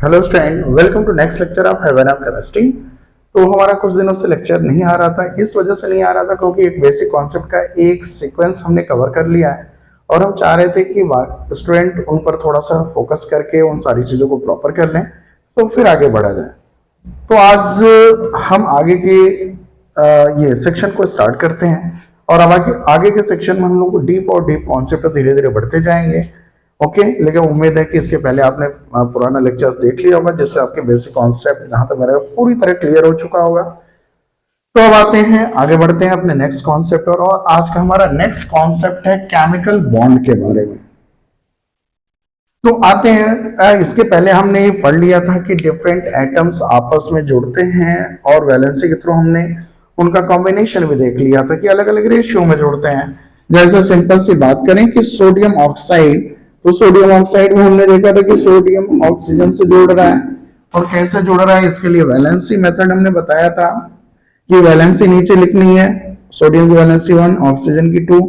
Hello student, welcome to next lecture of heaven of chemistry. तो हमारा कुछ दिनों से लेक्चर नहीं आ रहा था। इस वजह से नहीं आ रहा था क्योंकि एक बेसिक कॉन्सेप्ट का एक सीक्वेंस हमने कवर कर लिया है और हम चाह रहे थे कि स्टूडेंट उन पर थोड़ा सा फोकस करके उन सारी चीज़ों को प्रॉपर कर लें तो फिर आगे बढ़ा जाए। तो आज हम आगे के ये सेक्शन को स्टार्ट करते हैं और अब आगे के सेक्शन में हम लोग डीप और डीप कॉन्सेप्ट धीरे धीरे बढ़ते जाएंगे। ओके, लेकिन उम्मीद है कि इसके पहले आपने पुराना लेक्चर्स देख लिया होगा जिससे आपके बेसिक कॉन्सेप्ट जहां तक मेरा पूरी तरह क्लियर हो चुका होगा। तो अब आते हैं, आगे बढ़ते हैं अपने नेक्स्ट कॉन्सेप्ट और आज का हमारा नेक्स्ट कॉन्सेप्ट है केमिकल बॉन्ड के बारे में। तो आते हैं, इसके पहले हमने पढ़ लिया था कि डिफरेंट एटम्स आपस में जुड़ते हैं और वैलेंसी के थ्रू हमने उनका कॉम्बिनेशन भी देख लिया था कि अलग अलग रेशियो में जुड़ते हैं। जैसे सिंपल सी बात करें कि सोडियम ऑक्साइड, तो सोडियम ऑक्साइड में हमने देखा था कि सोडियम ऑक्सीजन से जुड़ रहा है और कैसे जुड़ रहा है, इसके लिए वैलेंसी मेथड हमने बताया था कि वैलेंसी नीचे लिखनी है, सोडियम की वैलेंसी 1, ऑक्सीजन की 2,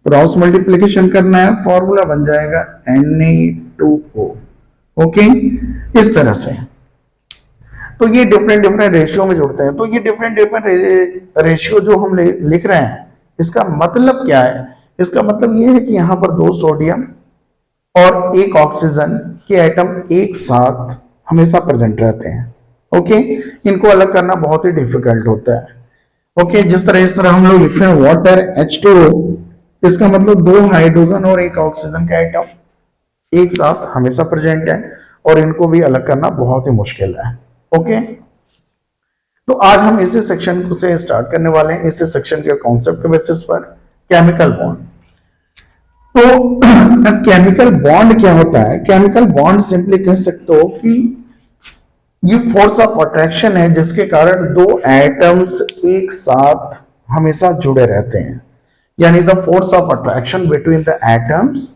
क्रॉस मल्टीप्लिकेशन करना है, फॉर्मूला बन जाएगा Na2O। ओके, इस तरह से। तो ये डिफरेंट डिफरेंट रेशियो में जुड़ते हैं। तो ये डिफरेंट डिफरेंट रेशियो जो हम लिख रहे हैं, इसका मतलब क्या है? इसका मतलब ये है कि यहाँ पर 2 सोडियम और 1 ऑक्सीजन के एटम एक साथ हमेशा प्रेजेंट रहते हैं। ओके, इनको अलग करना बहुत ही डिफिकल्ट होता है। ओके, इस तरह हम लोग लिखते हैं वाटर H2O, इसका मतलब 2 हाइड्रोजन और 1 ऑक्सीजन का एटम एक साथ हमेशा प्रेजेंट है और इनको भी अलग करना बहुत ही मुश्किल है। ओके, तो आज हम इसी सेक्शन से स्टार्ट करने वाले हैं, इसी सेक्शन के कॉन्सेप्ट के बेसिस पर केमिकल बॉन्ड। तो केमिकल बॉन्ड क्या होता है? केमिकल बॉन्ड सिंपली कह सकते हो कि ये फोर्स ऑफ अट्रैक्शन है जिसके कारण 2 एटम्स एक साथ हमेशा जुड़े रहते हैं, यानी the force of attraction between the atoms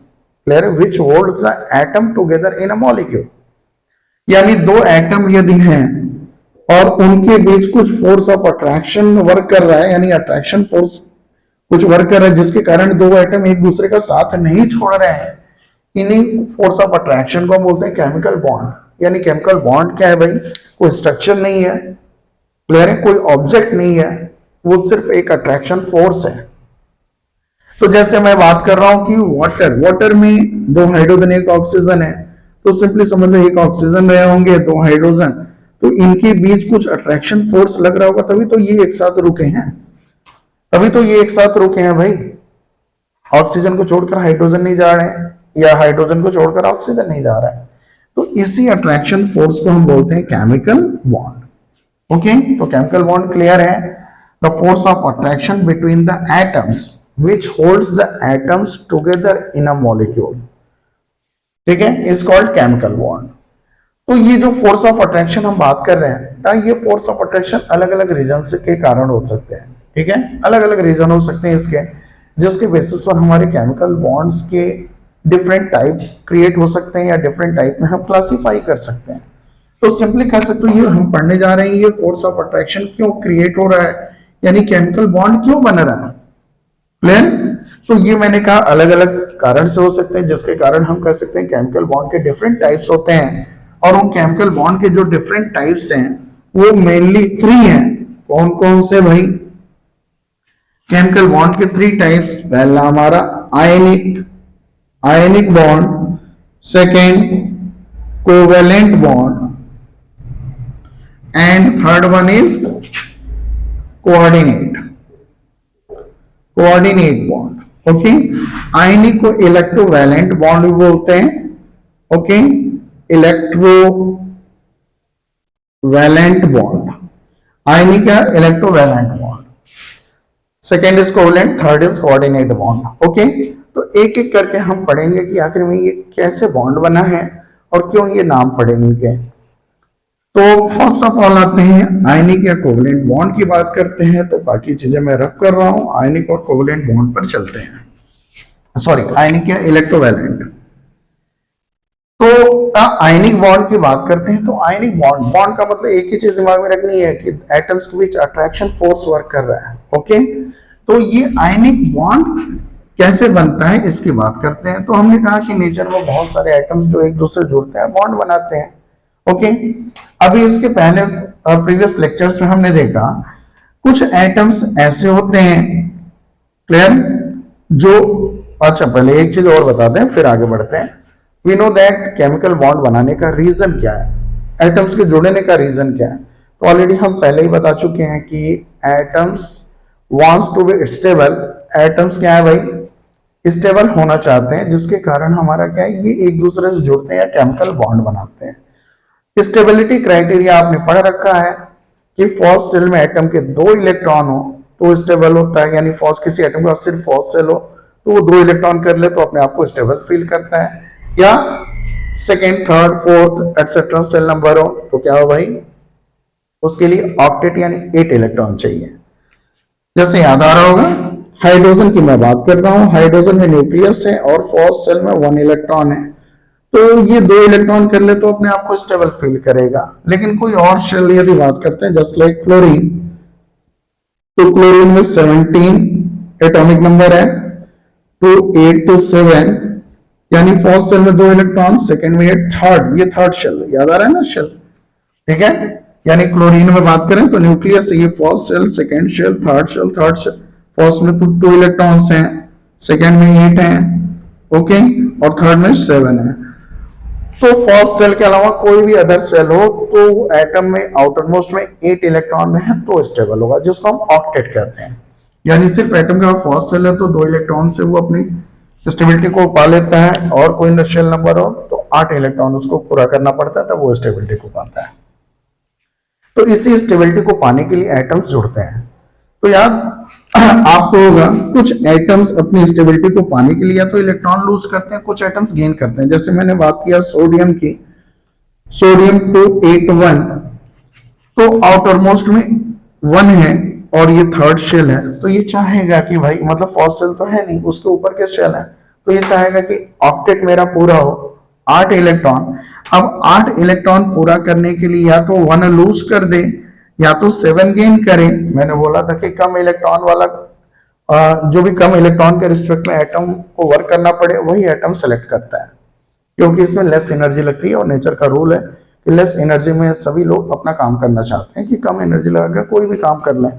clear which holds the atom together in a molecule. यानी 2 एटम यदि हैं और उनके बीच कुछ फोर्स ऑफ अट्रैक्शन वर्क कर रहा है, यानी अट्रैक्शन फोर्स कुछ वर्क कर रहा है जिसके कारण 2 एटम एक दूसरे का साथ नहीं छोड़ रहे हैं, इन्हीं फोर्स ऑफ अट्रैक्शन को हम बोलते हैं केमिकल बॉन्ड। यानी केमिकल बॉन्ड क्या है भाई? कोई स्ट्रक्चर नहीं है, क्लियर है, कोई ऑब्जेक्ट नहीं है, वो सिर्फ एक अट्रैक्शन फोर्स है। तो जैसे मैं बात कर रहा हूं कि वाटर में 2 हाइड्रोजन 1 ऑक्सीजन है, तो सिंपली समझ लो 1 ऑक्सीजन रहे होंगे 2 हाइड्रोजन, तो इनके बीच कुछ अट्रैक्शन फोर्स लग रहा होगा, तभी तो ये एक साथ रुके हैं, तभी तो ये एक साथ रुके हैं भाई। ऑक्सीजन को छोड़कर हाइड्रोजन नहीं जा रहे हैं या हाइड्रोजन को छोड़कर ऑक्सीजन नहीं जा रहा है, तो इसी अट्रैक्शन फोर्स को हम बोलते हैं केमिकल बॉन्ड। ओके, तो केमिकल बॉन्ड क्लियर है, the force of attraction between the atoms which holds the atoms together in a molecule, ठीक है, इज कॉल्ड केमिकल बॉन्ड। तो ये जो फोर्स ऑफ अट्रैक्शन हम बात कर रहे हैं, ये फोर्स ऑफ अट्रैक्शन अलग अलग रीजन के कारण हो सकते हैं, ठीक है, अलग अलग रीजन हो सकते हैं इसके, जिसके बेसिस पर हमारे केमिकल बॉन्ड्स के डिफरेंट टाइप क्रिएट हो सकते हैं या डिफरेंट टाइप में हम क्लासिफाई कर सकते हैं। तो सिंपली कह सकते हो ये हम पढ़ने जा रहे हैं, ये फोर्स ऑफ अट्रैक्शन क्यों क्रिएट हो रहा है, यानी केमिकल बॉन्ड क्यों बन रहा है, क्लियर? तो ये मैंने कहा अलग अलग कारण से हो सकते हैं, जिसके कारण हम कह सकते हैं केमिकल बॉन्ड के डिफरेंट टाइप्स होते हैं और उन केमिकल बॉन्ड के जो डिफरेंट टाइप्स हैं वो मेनली 3 हैं। कौन कौन से भाई? केमिकल बॉन्ड के 3 टाइप्स, पहला हमारा ionic bond, second covalent bond and third one is coordinate bond. Okay, ionic को इलेक्ट्रोवैलेंट बॉन्ड भी बोलते हैं। ओके, इलेक्ट्रोवैलेंट बॉन्ड, आयनिक का electrovalent bond, second is covalent, third is coordinate bond. Okay, तो एक एक करके हम पढ़ेंगे कि आखिर में ये कैसे बॉन्ड बना है और क्यों ये नाम पड़े इनके। तो फर्स्ट ऑफ ऑल आते हैं आयनिक या कोवेलेंट बॉन्ड की बात करते हैं, तो बाकी चीजें मैं रख कर रहा हूं, आयनिक और कोवेलेंट बॉन्ड पर चलते हैं। सॉरी, आयनिक या इलेक्ट्रोवैलेंट। तो आयनिक बॉन्ड की बात करते हैं, तो आयनिक बॉन्ड का मतलब एक ही चीज दिमाग में रखनी है कि एटम्स के बीच अट्रैक्शन फोर्स वर्क कर रहा है। ओके, तो ये आयनिक बॉन्ड कैसे बनता है इसकी बात करते हैं। तो हमने कहा कि नेचर में बहुत सारे एटम्स जो एक दूसरे जुड़ते हैं बॉन्ड बनाते हैं, ओके, अभी इसके पहले प्रीवियस लेक्चर्स में हमने देखा कुछ एटम्स ऐसे होते हैं, क्लियर, जो, अच्छा पहले एक चीज और बताते हैं फिर आगे बढ़ते हैं। We know that chemical bond बनाने का रीजन क्या है, एटम्स के जुड़ने का रीजन क्या है। तो ऑलरेडी हम पहले ही बता चुके हैं कि atoms wants to be stable. Atoms क्या है भाई, स्टेबल होना चाहते हैं, जिसके कारण हमारा क्या है, ये एक दूसरे से जुड़ते हैं, केमिकल बॉन्ड बनाते हैं। स्टेबिलिटी क्राइटेरिया आपने पढ़ रखा है कि फॉस सेल में एटम के 2 इलेक्ट्रॉन हो तो स्टेबल होता है, यानी फॉस किसी एटम के पास सिर्फ फॉस सेल हो तो वो 2 इलेक्ट्रॉन कर ले तो अपने आप को स्टेबल फील करता है, या second, third, fourth etcetera shell number हो तो क्या हो भाई, उसके लिए ऑक्टेट यानी 8 इलेक्ट्रॉन चाहिए। जैसे याद आ रहा होगा, हाइड्रोजन की मैं बात कर रहा हूं, हाइड्रोजन में न्यूक्लियस है और फॉस सेल में 1 इलेक्ट्रॉन है, तो ये 2 इलेक्ट्रॉन कर ले तो अपने आप को स्टेबल फील करेगा। लेकिन कोई और शेल यदि बात करते हैं जस्ट लाइक क्लोरीन, तो क्लोरीन में 17 एटॉमिक नंबर है, तो 8 to 7, यानी फर्स्ट शेल में 2 इलेक्ट्रॉन, सेकंड में 8, थर्ड, ये थर्ड शेल, याद आ रहा है ना शेल, ठीक है। यानी क्लोरीन में बात करें तो न्यूक्लियस ये first shell, second shell, third shell, third shell, first में तो 2 इलेक्ट्रॉन्स हैं, सेकंड में 8 हैं, ओके, और थर्ड में 7 है। तो फर्स्ट सेल के अलावा कोई भी अदर सेल हो तो एटम में आउटर मोस्ट में 8 इलेक्ट्रॉन में है तो स्टेबल होगा, जिसको हम ऑक्टेट कहते हैं। यानी सिर्फ एटम का फर्स्ट सेल है तो 2 इलेक्ट्रॉन से वो अपनी स्टेबिलिटी को पा लेता है, और कोई शेल नंबर हो तो 8 इलेक्ट्रॉन उसको पूरा करना पड़ता है तब वो स्टेबिलिटी को पाता है। तो इसी स्टेबिलिटी को पाने के लिए एटम्स जुड़ते हैं। तो याद आपको होगा कुछ एटम्स अपनी स्टेबिलिटी को पाने के लिए या तो इलेक्ट्रॉन लूज करते हैं, कुछ एटम्स गेन करते हैं। जैसे मैंने बात किया सोडियम की, सोडियम 281, तो आउटर मोस्ट में 1 है और ये थर्ड शेल है, तो ये चाहेगा कि भाई, मतलब फर्स्ट शेल तो है नहीं, उसके ऊपर के शेल है, तो ये चाहेगा कि ऑक्टेट मेरा पूरा हो, 8 इलेक्ट्रॉन। अब 8 इलेक्ट्रॉन पूरा करने के लिए या तो 1 लूज कर दे या तो 7 गेन करें। मैंने बोला था कि कम इलेक्ट्रॉन वाला, जो भी कम इलेक्ट्रॉन के रिस्पेक्ट में एटम को वर्क करना पड़े वही एटम सेलेक्ट करता है, क्योंकि इसमें लेस एनर्जी लगती है और नेचर का रूल है कि लेस एनर्जी में सभी लोग अपना काम करना चाहते हैं कि कम एनर्जी लगाकर कोई भी काम कर लें।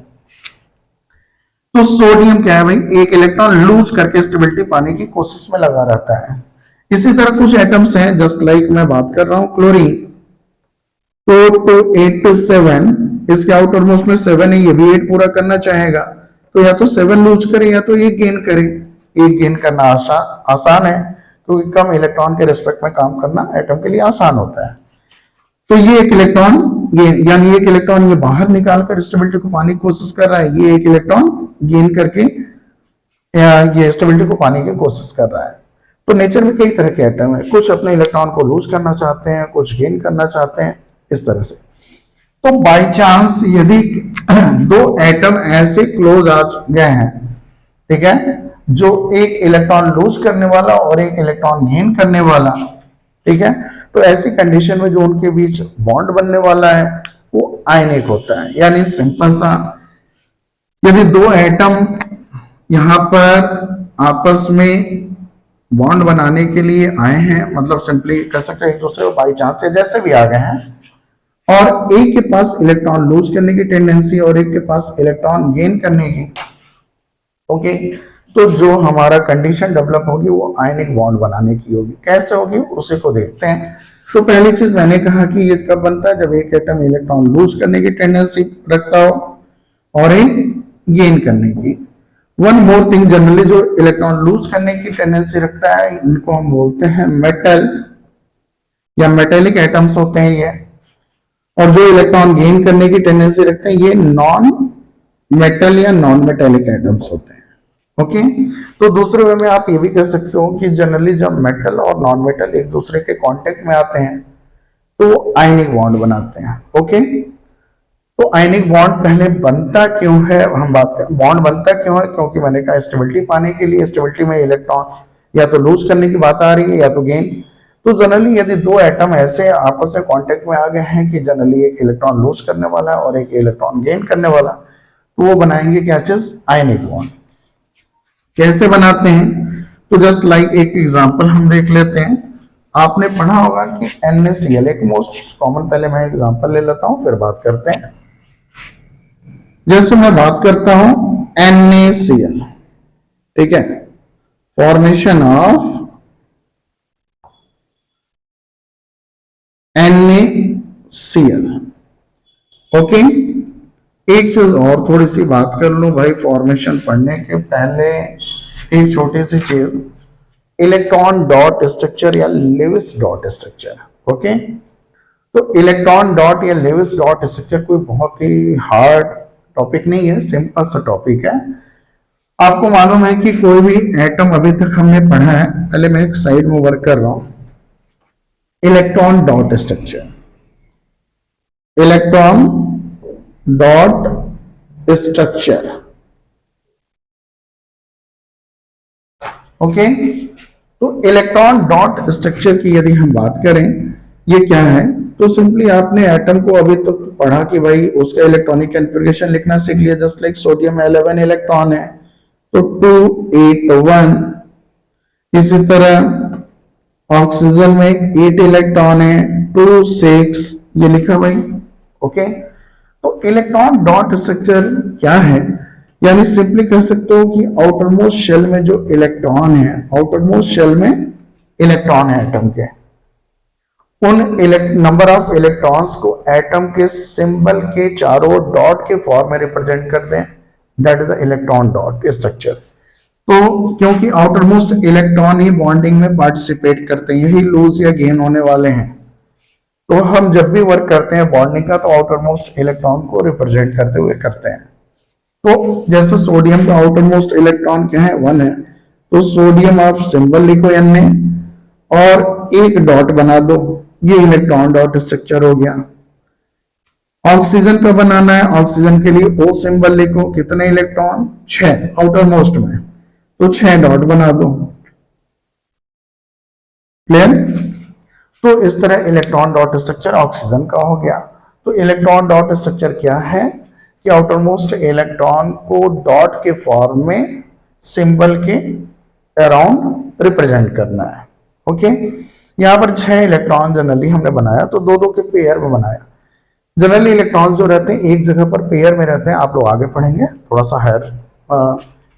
तो सोडियम क्या है भाई, 1 इलेक्ट्रॉन लूज करके स्टेबिलिटी पाने की कोशिश में लगा रहता है। इसी तरह कुछ एटम्स हैं, जस्ट लाइक मैं बात कर रहा हूं क्लोरीन, तो 8 to 7, इसके आउटर मोस्ट में 7 है, ये भी 8 पूरा करना चाहेगा, तो या तो 7 लूज करे या तो 1 गेन करे। 1 गेन करना आसान है क्योंकि कम इलेक्ट्रॉन के रिस्पेक्ट में काम करना एटम के लिए आसान होता है। तो ये 1 इलेक्ट्रॉन गेन, यानी 1 इलेक्ट्रॉन ये बाहर निकालकर स्टेबिलिटी को पाने की कोशिश कर रहा है, ये 1 इलेक्ट्रॉन गेन करके ये स्टेबिलिटी को पाने की कोशिश कर रहा है। तो नेचर में कई तरह के एटम है, कुछ अपने इलेक्ट्रॉन को लूज करना चाहते हैं, कुछ गेन करना चाहते हैं, इस तरह से। तो बाय चांस यदि 2 एटम ऐसे क्लोज आ गए हैं, ठीक है, जो 1 इलेक्ट्रॉन लूज करने वाला और 1 इलेक्ट्रॉन गेन करने वाला, ठीक है, तो ऐसी कंडीशन में जो उनके बीच बॉन्ड बनने वाला है वो आयनिक होता है। यानी सिंपल सा, यदि 2 एटम यहां पर आपस में बॉन्ड बनाने के लिए आए हैं, मतलब सिंपली कह सकते हैं एक दूसरे को बाई चांस से जैसे भी आ गए हैं, और एक के पास इलेक्ट्रॉन लूज करने की टेंडेंसी और एक के पास इलेक्ट्रॉन गेन करने की, ओके, तो जो हमारा कंडीशन डेवलप होगी वो आयनिक बॉन्ड बनाने की होगी। कैसे होगी उसी को देखते हैं। तो पहली चीज मैंने कहा कि ये कब बनता है, जब एक एटम इलेक्ट्रॉन लूज करने की टेंडेंसी रखता हो और एक गेन करने की। वन मोर थिंग, जनरली जो इलेक्ट्रॉन लूज करने की टेंडेंसी रखता है इनको हम बोलते हैं मेटल या मेटेलिक एटम्स होते हैं ये, और जो इलेक्ट्रॉन गेन करने की टेंडेंसी रखते हैं ये नॉन मेटल या नॉन मेटेलिक एटम्स होते हैं। ओके, तो दूसरे वे में आप ये भी कह सकते हो कि जनरली जब मेटल और नॉन मेटल एक दूसरे के कांटेक्ट में आते हैं तो आयनिक बॉन्ड बनाते हैं। ओके, तो आयनिक बॉन्ड पहले बनता क्यों है, हम बात करें बॉन्ड बनता क्यों है, क्योंकि मैंने कहा स्टेबिलिटी पाने के लिए, स्टेबिलिटी में इलेक्ट्रॉन या तो लूज करने की बात आ रही है या तो गेन। तो जनरली यदि 2 एटम ऐसे आपस में कांटेक्ट में आ गए हैं कि जनरली एक इलेक्ट्रॉन लूज करने वाला है और एक इलेक्ट्रॉन गेन करने वाला, तो वो बनाएंगे क्या चीज, आयनिक बॉन्ड। कैसे बनाते हैं, तो जस्ट लाइक एक एग्जांपल हम देख लेते हैं। आपने पढ़ा होगा कि NaCl, एक मोस्ट कॉमन, पहले मैं एग्जांपल ले लेता हूं फिर बात करते हैं। जैसे मैं बात करता हूं NaCl, ठीक है, फॉर्मेशन ऑफ NaCl। ओके, एक चीज और थोड़ी सी बात कर लूं भाई, फॉर्मेशन पढ़ने के पहले एक छोटी सी चीज, इलेक्ट्रॉन डॉट स्ट्रक्चर या लेविस डॉट स्ट्रक्चर। ओके, तो इलेक्ट्रॉन डॉट या लेविस डॉट स्ट्रक्चर कोई बहुत ही हार्ड टॉपिक नहीं है, सिंपल सा टॉपिक है। आपको मालूम है कि कोई भी एटम अभी तक हमने पढ़ा है, पहले मैं एक साइड में वर्क कर रहा हूं, electron dot structure, electron dot structure. Okay, तो इलेक्ट्रॉन डॉट स्ट्रक्चर की यदि हम बात करें, ये क्या है, तो सिंपली आपने एटम को अभी तक तो पढ़ा कि भाई उसका इलेक्ट्रॉनिक कॉन्फ़िगरेशन लिखना सीख लिया। जस्ट लाइक सोडियम 11 इलेक्ट्रॉन है तो 281, इसी तरह ऑक्सीजन में 8 इलेक्ट्रॉन है 26, ये लिखा भाई। ओके, तो इलेक्ट्रॉन डॉट स्ट्रक्चर क्या है, यानी सिंपली कह सकते हो कि आउटर मोस्ट शेल में जो इलेक्ट्रॉन है, आउटर मोस्ट शेल में इलेक्ट्रॉन है एटम के, उन नंबर ऑफ इलेक्ट्रॉन्स को एटम के सिंबल के चारों डॉट के फॉर्म में रिप्रेजेंट करते हैं, that is the electron dot structure. तो क्योंकि आउटर मोस्ट इलेक्ट्रॉन ही बॉन्डिंग में पार्टिसिपेट करते हैं, यही लूज या गेन होने वाले हैं, तो हम जब भी वर्क करते हैं बॉन्डिंग का तो आउटर मोस्ट इलेक्ट्रॉन को रिप्रेजेंट करते हुए करते हैं। तो जैसे सोडियम का आउटर मोस्ट इलेक्ट्रॉन क्या है, 1 है, तो सोडियम आप सिंबल लिखो Na और एक डॉट बना दो, ये इलेक्ट्रॉन डॉट स्ट्रक्चर हो गया। ऑक्सीजन का बनाना है, ऑक्सीजन के लिए O सिंबल लिखो, कितने इलेक्ट्रॉन, 6 आउटर मोस्ट में, तो 6 डॉट बना दो। क्लियर? तो इस तरह इलेक्ट्रॉन डॉट स्ट्रक्चर ऑक्सीजन का हो गया। तो इलेक्ट्रॉन डॉट स्ट्रक्चर क्या है कि outer most electron co dot के फॉर्म में सिंबल के अराउंड रिप्रेजेंट करना है। ओके, यहां पर 6 इलेक्ट्रॉन जनरली हमने बनाया, तो दो दो के पेयर में बनाया। जनरली इलेक्ट्रॉन जो रहते हैं एक जगह पर पेयर में रहते हैं, आप लोग आगे पढ़ेंगे थोड़ा सा हायर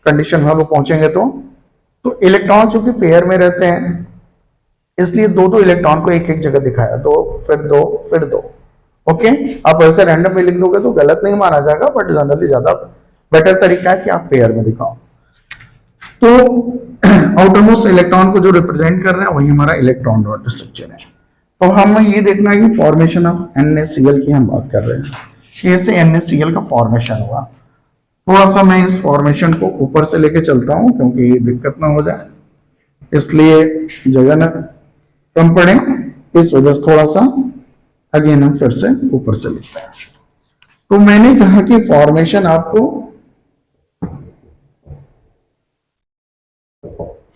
कंडीशन में लोग पहुंचेंगे। तो इलेक्ट्रॉन चूंकि पेयर में रहते हैं इसलिए दो दो इलेक्ट्रॉन को एक एक जगह दिखाया, दो फिर दो फिर दो। ओके, आप ऐसे रैंडम में लिख दोगे तो गलत नहीं माना जाएगा, बट जनरली ज्यादा बेटर तरीका है कि आप पेयर में दिखाओ। तो आउटर मोस्ट इलेक्ट्रॉन को जो रिप्रेजेंट कर रहे हैं वही हमारा इलेक्ट्रॉन डॉट स्ट्रक्चर है। तो हमें ये देखना है कि फॉर्मेशन ऑफ NaCl की हम बात कर रहे हैं, ऐसे NaCl का फॉर्मेशन हुआ। थोड़ा सा मैं इस फॉर्मेशन को ऊपर से लेके चलता हूं क्योंकि दिक्कत ना हो जाए, इसलिए जगह ना कम पड़े, इस वजह से थोड़ा सा अगेन हम फिर से ऊपर से लिखते हैं। तो मैंने कहा कि फॉर्मेशन आपको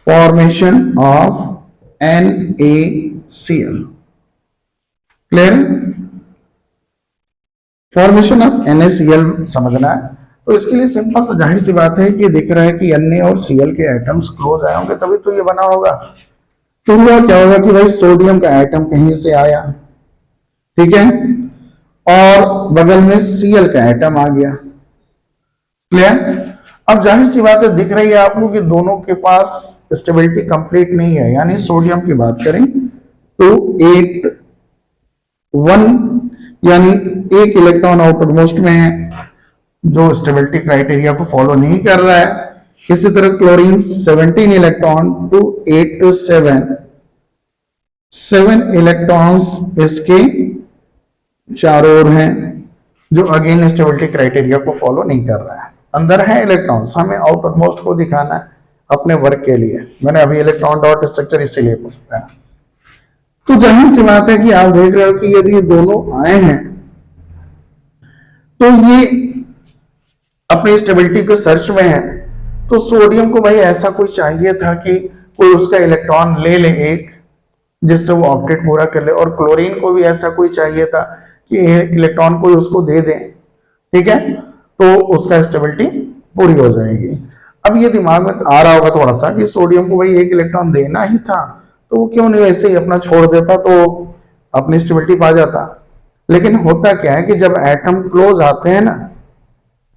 formation of NaCl, clear? Formation of NaCl समझना है, तो इसके लिए सिंपल सा जाहिर सी बात है कि दिख रहा है कि Na और Cl के एटम्स क्लोज आए होंगे तभी तो ये बना होगा। तो हुआ क्या होगा कि भाई सोडियम का एटम कहीं से आया, ठीक है, और बगल में Cl का एटम आ गया। क्लियर? अब जाहिर सी बात है दिख रही है आपको कि दोनों के पास स्टेबिलिटी कंप्लीट नहीं है, यानी सोडियम की बात करें तो 8 1, यानी एक इलेक्ट्रॉन आउटर मोस्ट में है जो स्टेबिलिटी क्राइटेरिया को फॉलो नहीं कर रहा है। इसी तरह chlorine 17 electron two 8 to 7 electrons इसके चारों ओर हैं जो अगेन स्टेबिलिटी क्राइटेरिया को फॉलो नहीं कर रहा है। अंदर है इलेक्ट्रॉन्स, हमें आउटर मोस्ट को दिखाना है अपने वर्क के लिए। मैंने अभी इलेक्ट्रॉन डॉट स्ट्रक्चर इसीलिए पूछा है। तो जाहिर सी बात है कि आप देख रहे हो कि यदि ये दोनों आए हैं तो ये अपनी स्टेबिलिटी के सर्च में है, तो सोडियम को भाई ऐसा कोई चाहिए था कि कोई उसका इलेक्ट्रॉन ले ले एक, जिससे वो ऑक्टेट पूरा कर ले, और क्लोरीन को भी ऐसा कोई चाहिए था कि इलेक्ट्रॉन कोई उसको दे दे, ठीक है, तो उसका स्टेबिलिटी पूरी हो जाएगी। अब ये दिमाग में आ रहा होगा थोड़ा सा कि सोडियम को भाई एक इलेक्ट्रॉन देना ही था तो वो क्यों नहीं वैसे ही अपना छोड़ देता तो अपनी स्टेबिलिटी पा जाता। लेकिन होता क्या है कि जब एटम क्लोज आते हैं ना,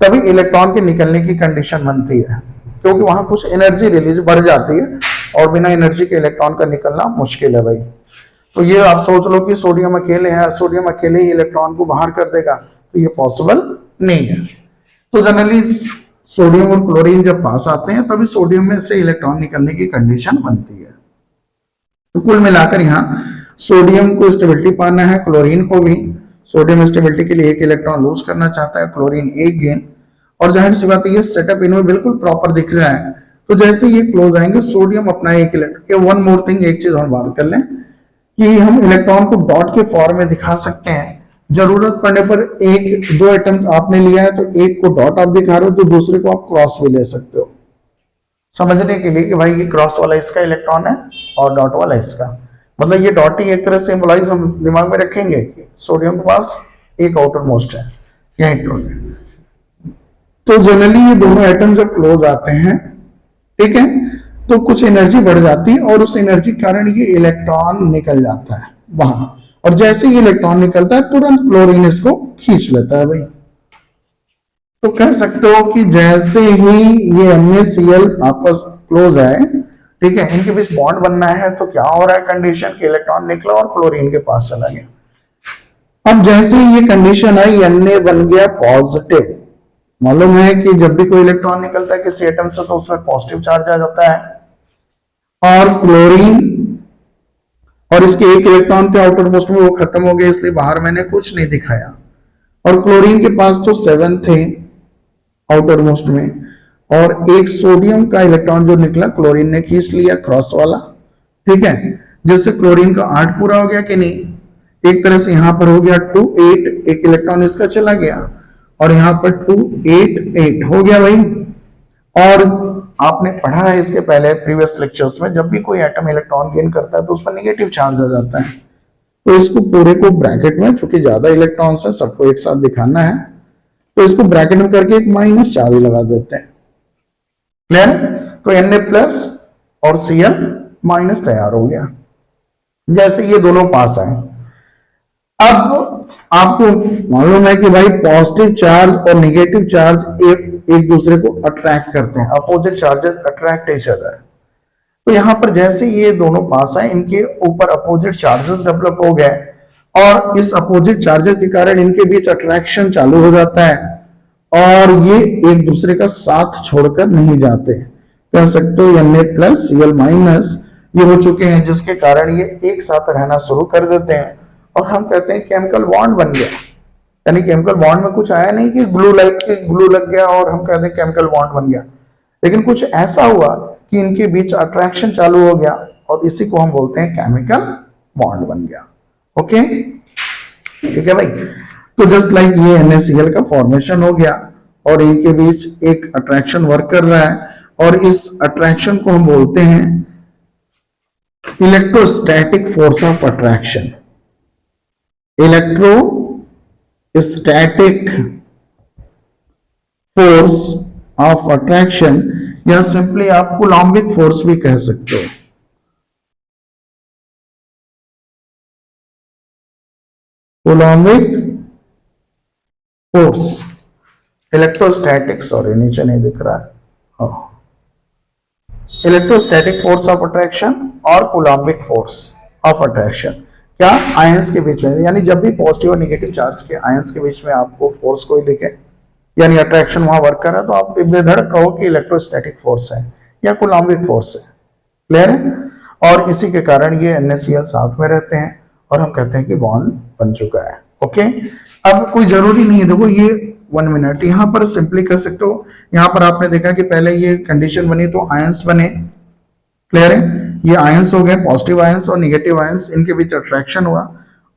तभी इलेक्ट्रॉन के निकलने की कंडीशन बनती है, क्योंकि वहां कुछ एनर्जी रिलीज बढ़ जाती है और बिना एनर्जी के इलेक्ट्रॉन का निकलना मुश्किल है भाई। तो ये आप सोच लो कि सोडियम अकेले है, सोडियम अकेले ही इलेक्ट्रॉन को बाहर कर देगा, तो ये पॉसिबल नहीं है। तो जनरली सोडियम और क्लोरीन जब पास आते हैं तभी सोडियम में से इलेक्ट्रॉन निकलने की कंडीशन बनती है। तो कुल मिलाकर यहाँ सोडियम को स्टेबिलिटी पाना है, क्लोरीन को भी। सोडियम स्टेबिलिटी के लिए एक इलेक्ट्रॉन लूज करना चाहता है, क्लोरीन एक गेन। और जाहिर सी बात है ये सेटअप इनमें बिल्कुल प्रॉपर दिख रहा है। तो जैसे ये क्लोज आएंगे, सोडियम अपना एक इलेक्ट्रॉन, ये वन मोर थिंग, एक चीज हम बात कर लें कि हम इलेक्ट्रॉन को डॉट के फॉर्म में दिखा सकते हैं। जरूरत पड़ने पर एक दो एटम आपने लिया है तो एक को डॉट आप दिखा रहे हो तो दूसरे को आप क्रॉस भी ले सकते हो, समझने के लिए कि भाई ये क्रॉस वाला इसका इलेक्ट्रॉन है और डॉट वाला इसका। मतलब ये डॉट ही एक तरह से सिंबलाइज हम दिमाग में रखेंगे कि सोडियम के पास एक आउटर मोस्ट है, यही डॉट है। तो जनरली ये दोनों एटम जब क्लोज आते हैं, ठीक है, तो कुछ एनर्जी बढ़ जाती है और उस एनर्जी के कारण ये इलेक्ट्रॉन निकल जाता है वहां। और जैसे ही इलेक्ट्रॉन निकलता है तुरंत क्लोरीन इसको खींच लेता है भाई। तो कह सकते हो कि जैसे ही ये NaCl आपस क्लोज है, ठीक है, इनके बीच बॉन्ड बनना है, तो क्या हो रहा है कंडीशन कि इलेक्ट्रॉन निकला और क्लोरीन के पास चला गया। अब जैसे ही ये कंडीशन आई, Na बन गया पॉजिटिव। मालूम है कि जब भी कोई इलेक्ट्रॉन निकलता है किसी एटम से तो उसमें पॉजिटिव चार्ज आ जाता है। और क्लोरीन और इसके एक इलेक्ट्रॉन थे आउटर मोस्ट में, वो खत्म हो गए, इसलिए बाहर मैंने कुछ नहीं दिखाया। और क्लोरीन के पास तो 7 थे आउटर मोस्ट में, और एक सोडियम का इलेक्ट्रॉन जो निकला क्लोरीन ने खींच लिया क्रॉस वाला, ठीक है, जिससे क्लोरीन का 8 पूरा हो गया कि नहीं। एक तरह से यहां पर हो गया 2 8, एक इलेक्ट्रॉन इसका चला गया और यहां पर 2 8 8 हो गया भाई। और आपने पढ़ा है इसके पहले प्रीवियस लेक्चर्स में, जब भी कोई एटम इलेक्ट्रॉन गेन करता है तो उस पर नेगेटिव चार्ज आ जाता है। तो इसको पूरे को ब्रैकेट में, चूंकि ज्यादा इलेक्ट्रॉन्स है सबको एक साथ दिखाना है, तो इसको ब्रैकेट में करके एक माइनस चार्ज लगा देते हैं। क्लियर? तो Na प्लस और Cl माइनस तैयार हो गया जैसे ये दोनों पास आए। अब आपको मालूम है कि भाई पॉजिटिव चार्ज और नेगेटिव चार्ज एक दूसरे को अट्रैक्ट करते हैं, opposite charges attract each other. तो यहां पर जैसे ये दोनों पास आए, इनके ऊपर अपोजिट चार्जेस डेवलप हो गए और इस अपोजिट चार्जेस के कारण इनके बीच अट्रैक्शन चालू हो जाता है और ये एक दूसरे का साथ छोड़कर नहीं जाते। कह सकते हो Na प्लस Cl माइनस ये हो चुके हैं, जिसके कारण ये एक साथ रहना शुरू कर देते हैं और हम कहते हैं केमिकल बॉन्ड बन गया। यानी केमिकल बॉन्ड में कुछ आया नहीं कि ग्लू लग गया और हम कहते हैं केमिकल बॉन्ड बन गया, लेकिन कुछ ऐसा हुआ कि इनके बीच अट्रैक्शन चालू हो गया और इसी को हम बोलते हैं केमिकल बॉन्ड बन गया। ओके, ठीक है भाई। तो जस्ट लाइक ये NaCl का फॉर्मेशन हो गया और इनके बीच एक अट्रैक्शन वर्क कर रहा है और इस अट्रैक्शन को हम बोलते हैं electrostatic force of attraction. Electrostatic force of attraction या सिंपली आप कूलॉम्बिक फोर्स भी कह सकते हो। कूलॉम्बिक फोर्स, इलेक्ट्रोस्टैटिक, सॉरी नीचे नहीं दिख रहा है, इलेक्ट्रोस्टैटिक फोर्स ऑफ अट्रैक्शन और कूलॉम्बिक फोर्स ऑफ अट्रैक्शन। क्या? आयंस के बीच में, यानी जब भी पॉजिटिव और नेगेटिव चार्ज के आयंस के बीच में आपको फोर्स कोई दिखे, यानी अट्रैक्शन वहां वर्क कर रहा है, तो आप बेधड़क कहो कि इलेक्ट्रोस्टैटिक फोर्स है या कूलॉम्बिक फोर्स है। क्लियर है? और इसी के कारण ये NaCl साथ में रहते हैं और हम कहते हैं कि बॉन्ड बन चुका है। ओके, अब कोई जरूरी नहीं है, देखो ये 1 मिनट यहां पर सिंपली कर सकते हो। यहां पर आपने देखा कि पहले ये कंडीशन बनी तो आयंस बने। क्लियर है? ये आयंस हो गए, पॉजिटिव आयंस और नेगेटिव आयंस, इनके बीच अट्रैक्शन हुआ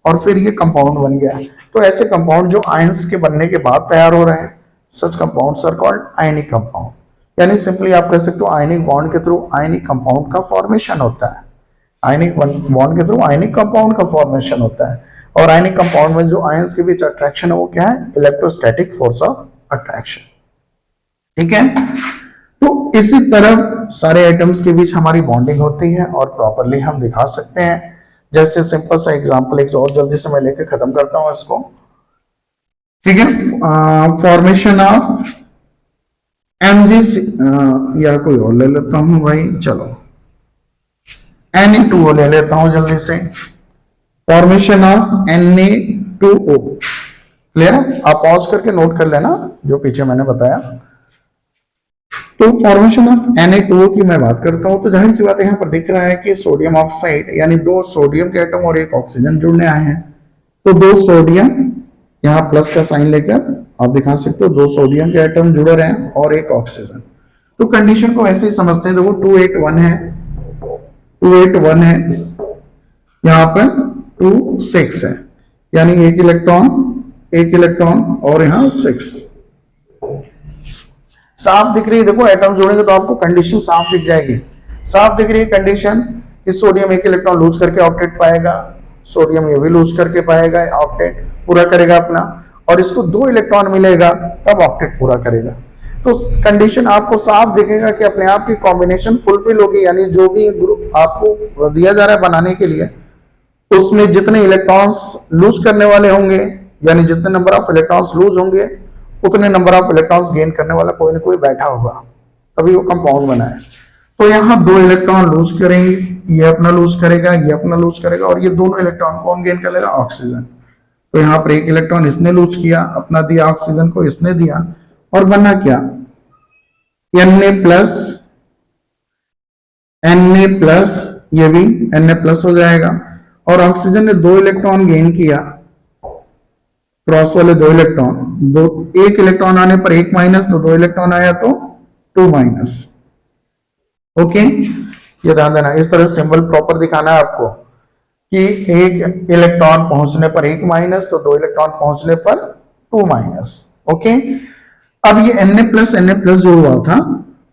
और फिर ये कंपाउंड बन गया। तो ऐसे कंपाउंड जो आयंस के बनने के बाद तैयार हो रहे हैं, such compounds are called ionic compound. यानी सिंपली आप कह सकते हो आयनिक बॉन्ड के थ्रू आयनिक कंपाउंड का फॉर्मेशन होता है। आयनिक बॉन्ड के थ्रू आयनिक कंपाउंड का फॉर्मेशन होता है और आयनिक कंपाउंड में जो आयंस के बीच अट्रैक्शन है वो क्या है? Electrostatic force of attraction. ठीक है, तो इसी तरह सारे आइटम्स के बीच हमारी बॉन्डिंग होती है और प्रॉपरली हम दिखा सकते हैं। जैसे सिंपल सा एग्जांपल एक और जल्दी से मैं लेके खत्म करता हूं इसको, ठीक है। फॉर्मेशन ऑफ MgC या कोई और ले लेता हूं भाई, चलो Na2O ले लेता हूं जल्दी से। फॉर्मेशन ऑफ Na2O क्लियर है? आप पॉज करके नोट कर लेना जो पीछे मैंने बताया। तो फॉर्मेशन ऑफ Na2O की मैं बात करता हूं तो जाहिर सी बात है, यहां पर दिख रहा है कि सोडियम ऑक्साइड यानी 2 सोडियम के एटम और 1 ऑक्सीजन जुड़ने आए हैं। तो 2 सोडियम, यहां प्लस का साइन लेकर आप दिखा सकते हो 2 सोडियम के एटम जुड़ रहे हैं और 1 ऑक्सीजन। तो कंडीशन को ऐसे ही समझते हैं, देखो 281 है, 281 है, यहां पर 26 है, यानी एक इलेक्ट्रॉन और यहां 6 साफ दिख रही है। देखो एटम जोड़ेंगे तो आपको कंडीशन साफ दिख जाएगी। साफ दिख रही है कंडीशन कि सोडियम 1 इलेक्ट्रॉन लूज करके ऑक्टेट पाएगा, सोडियम ये भी लूज करके पाएगा, ऑक्टेट पूरा करेगा अपना, और इसको 2 इलेक्ट्रॉन मिलेगा तब ऑक्टेट पूरा करेगा। तो कंडीशन आपको साफ दिखेगा कि अपने आप की कॉम्बिनेशन फुलफिल होगी, यानी जो भी ग्रुप आपको दिया जा रहा है बनाने के लिए उसमें जितने इलेक्ट्रॉन्स लूज करने वाले होंगे, यानी जितने नंबर ऑफ इलेक्ट्रॉन्स लूज होंगे उतने नंबर ऑफ इलेक्ट्रॉन्स गेन करने वाला कोई ना कोई बैठा होगा, तभी वो कंपाउंड बना है। तो यहाँ 2 इलेक्ट्रॉन लूज करेंगे, ये अपना लूज करेगा, ये अपना लूज करेगा, और ये दोनों इलेक्ट्रॉन कौन गेन कर लेगा? ऑक्सीजन। तो यहाँ पर 1 इलेक्ट्रॉन इसने लूज किया, अपना दिया, ऑक्सीजन को इसने दिया, और बना क्या? Na प्लस, ये भी Na+ हो जाएगा, और ऑक्सीजन ने 2 इलेक्ट्रॉन गेन किया, क्रॉस वाले 2 इलेक्ट्रॉन, 1 इलेक्ट्रॉन आने पर 1 माइनस, तो 2 इलेक्ट्रॉन आया तो 2 माइनस। ओके, ये ध्यान देना, इस तरह सिंबल प्रॉपर दिखाना है आपको कि 1 इलेक्ट्रॉन पहुंचने पर 1 माइनस, तो 2 इलेक्ट्रॉन पहुंचने पर 2 माइनस। ओके, अब ये Na+ जो हुआ था,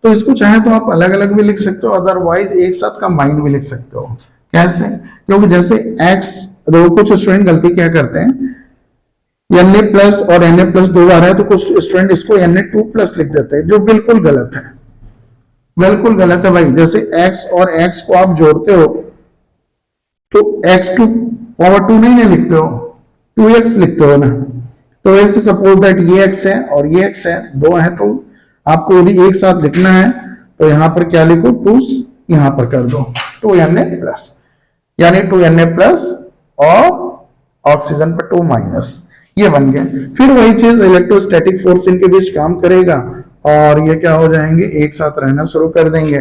तो इसको चाहे तो आप अलग अलग भी लिख सकते हो, अदरवाइज एक साथ कंबाइन भी लिख सकते हो। कैसे? क्योंकि जैसे X, देखो कुछ स्टूडेंट गलती क्या करते हैं, Na+ और Na+ 2 आ रहा है तो कुछ स्टूडेंट इसको Na2+ लिख देते हैं, जो बिल्कुल गलत है, बिल्कुल गलत है भाई। जैसे X और X को आप जोड़ते हो तो x2 पावर 2 नहीं लिखते हो, 2x लिखते हो ना। तो वैसे सपोज दैट ये x है और ये x है, 2 है, तो आपको यदि एक साथ लिखना है तो यहां पर क्या लिखो? 2 यहां पर कर दो, 2Na+, यानी 2Na+ और ऑक्सीजन पर 2 माइनस, ये बन गए। फिर वही चीज इलेक्ट्रोस्टैटिक फोर्स इनके बीच काम करेगा और ये क्या हो जाएंगे? एक साथ रहना शुरू कर देंगे,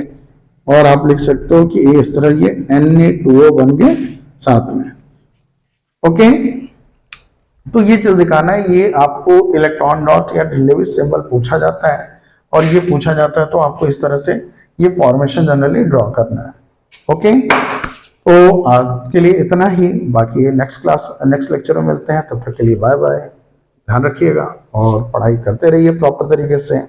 और आप लिख सकते हो कि इस तरह ये Na2O बन गए साथ में। ओके, तो ये चीज दिखाना है, ये आपको इलेक्ट्रॉन डॉट या लेविस सिंबल पूछा जाता है, और ये पूछा जाता है तो आपको इस तरह से ये फॉर्मेशन जनरली ड्रॉ करना है। ओके, तो आज के लिए इतना ही, बाकी नेक्स्ट लेक्चर में मिलते हैं, तब तक के लिए बाय बाय, ध्यान रखिएगा और पढ़ाई करते रहिए प्रॉपर तरीके से।